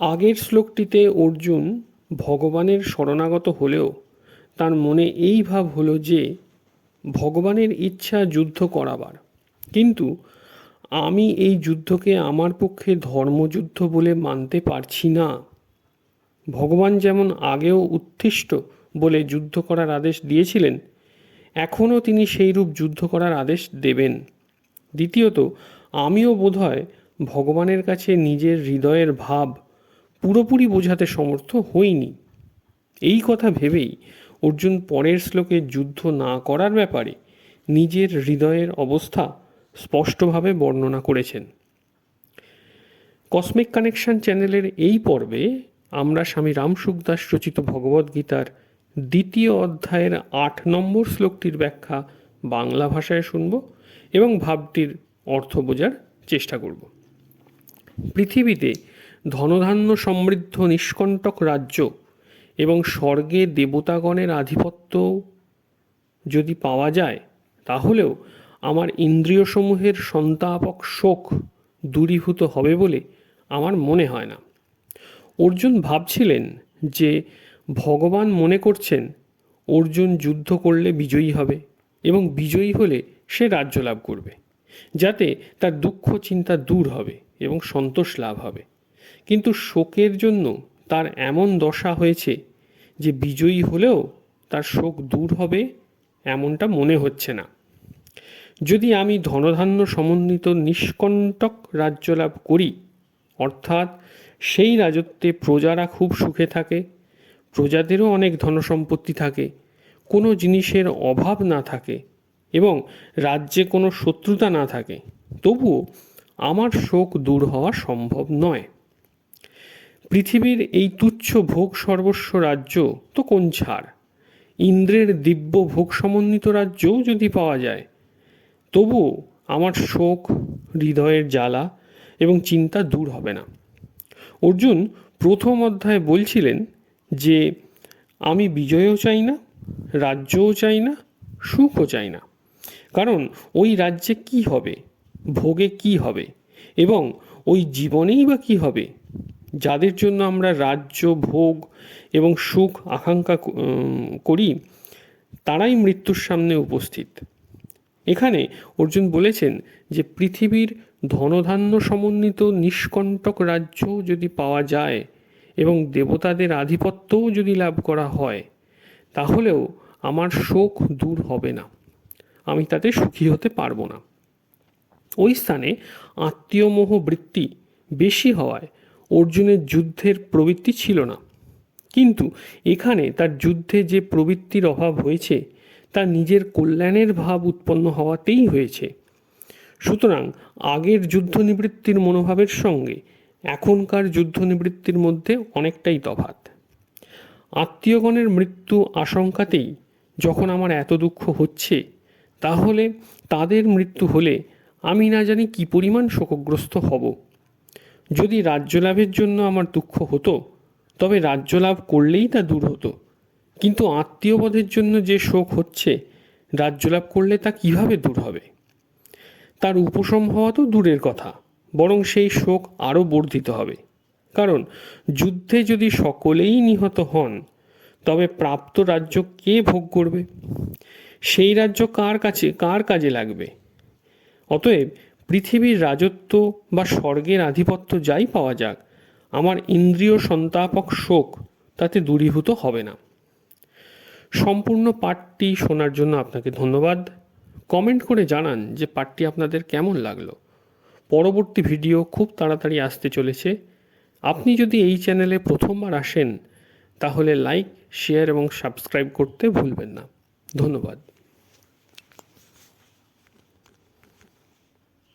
আগের শ্লোকটিতে অর্জুন ভগবানের শরণাগত হলেও তার মনে এই ভাব হলো যে ভগবানের ইচ্ছা যুদ্ধ করাবার, কিন্তু আমি এই যুদ্ধকে আমার পক্ষে ধর্মযুদ্ধ বলে মানতে পারছি না। ভগবান যেমন আগেও উত্তিষ্ঠ বলে যুদ্ধ করার আদেশ দিয়েছিলেন, এখনও তিনি সেইরূপ যুদ্ধ করার আদেশ দেবেন। দ্বিতীয়ত, আমিও বোধহয় ভগবানের কাছে নিজের হৃদয়ের ভাব পুরোপুরি বোঝাতে সমর্থ হইনি। এই কথা ভেবেই অর্জুন পরের শ্লোকে যুদ্ধ না করার ব্যাপারে নিজের হৃদয়ের অবস্থা স্পষ্টভাবে বর্ণনা করেছেন। কসমিক কানেকশন চ্যানেলের এই পর্বে আমরা স্বামী রামসুখদাস রচিত ভগবদ্গীতার 2য় অধ্যায়ের 8 নম্বর শ্লোকটির ব্যাখ্যা বাংলা ভাষায় শুনব এবং ভাবটির অর্থ বোঝার চেষ্টা করব। পৃথিবীতে ধনধান্য সমৃদ্ধ নিষ্কণ্টক রাজ্য এবং স্বর্গে দেবতাগণের আধিপত্য যদি পাওয়া যায়, তাহলেও আমার ইন্দ্রিয়সমূহের সন্তাপক শোক দূরীভূত হবে বলে আমার মনে হয় না। অর্জুন ভাবছিলেন যে ভগবান মনে করছেন অর্জুন যুদ্ধ করলে বিজয়ী হবে এবং বিজয়ী হলে সে রাজ্য লাভ করবে, যাতে তার দুঃখ চিন্তা দূর হবে এবং সন্তোষ লাভ হবে। কিন্তু শোকের জন্য তার এমন দশা হয়েছে যে বিজয়ী হলেও তার শোক দূর হবে এমনটা মনে হচ্ছে না। যদি আমি ধনধান্য সমন্বিত নিষ্কণ্টক রাজ্য লাভ করি, অর্থাৎ সেই রাজত্বে প্রজারা খুব সুখে থাকে, প্রজাদেরও অনেক ধনসম্পত্তি থাকে, কোনো জিনিসের অভাব না থাকে এবং রাজ্যে কোনো শত্রুতা না থাকে, তবুও আমার শোক দূর হওয়া সম্ভব নয়। পৃথিবীর এই তুচ্ছ ভোগ সর্বস্ব রাজ্য তো কোন ছাড়, ইন্দ্রের দিব্য ভোগ সমন্বিত রাজ্যও যদি পাওয়া যায়, তবুও আমার শোক, হৃদয়ের জ্বালা এবং চিন্তা দূর হবে না। অর্জুন প্রথম অধ্যায়ে বলছিলেন যে আমি বিজয়ও চাই না, রাজ্যও চাই না, সুখও চাই না, কারণ ওই রাজ্যে কি হবে, ভোগে কি হবে এবং ওই জীবনেই বা কী হবে। যাদের জন্য আমরা রাজ্য, ভোগ এবং সুখ আকাঙ্ক্ষা করি, তারাই মৃত্যুর সামনে উপস্থিত। এখানে অর্জুন বলেছেন যে পৃথিবীর ধনধান্য সমন্বিত নিষ্কণ্টক রাজ্য যদি পাওয়া যায় এবং দেবতাদের আধিপত্যও যদি লাভ করা হয়, তাহলেও আমার শোক দূর হবে না, আমি তাতে সুখী হতে পারবো না। ওই স্থানে আত্মীয়মোহ বৃত্তি বেশি হওয়ায় অর্জুনের যুদ্ধের প্রবৃত্তি ছিল না, কিন্তু এখানে তার যুদ্ধে যে প্রবৃত্তির অভাব হয়েছে তা নিজের কল্যাণের ভাব উৎপন্ন হওয়াতেই হয়েছে। সুতরাং আগের যুদ্ধনিবৃত্তির মনোভাবের সঙ্গে এখনকার যুদ্ধনিবৃত্তির মধ্যে অনেকটাই তফাৎ। আত্মীয়গণের মৃত্যু আশঙ্কাতেই যখন আমার এত দুঃখ হচ্ছে, তাহলে তাদের মৃত্যু হলে আমি না জানি কী পরিমাণ শোকগ্রস্ত হব। যদি রাজ্যলাভের জন্য আমার দুঃখ হতো, তবে রাজ্যলাভ করলেই তা দূর হতো, কিন্তু আত্মীয়বধের জন্য যে শোক হচ্ছে, রাজ্যলাভ করলে তা কিভাবে দূর হবে? তার উপশম হওয়া তো দূরের কথা, বরং সেই শোক আরও বর্ধিত হবে। কারণ যুদ্ধে যদি সকলেই নিহত হন, তবে প্রাপ্ত রাজ্য কে ভোগ করবে? সেই রাজ্য কার কাজে লাগবে? অতএব পৃথিবীর রাজত্ব বা স্বর্গের আধিপত্য যাই পাওয়া যাক, আমার ইন্দ্রিয় সন্তাপক শোক তাতে দূরীভূত হবে না। সম্পূর্ণ পাঠটি শোনার জন্য আপনাকে ধন্যবাদ। কমেন্ট করে জানান যে পাঠটি আপনাদের কেমন লাগলো। পরবর্তী ভিডিও খুব তাড়াতাড়ি আসতে চলেছে। আপনি যদি এই চ্যানেলে প্রথমবার আসেন, তাহলে লাইক, শেয়ার এবং সাবস্ক্রাইব করতে ভুলবেন না। ধন্যবাদ।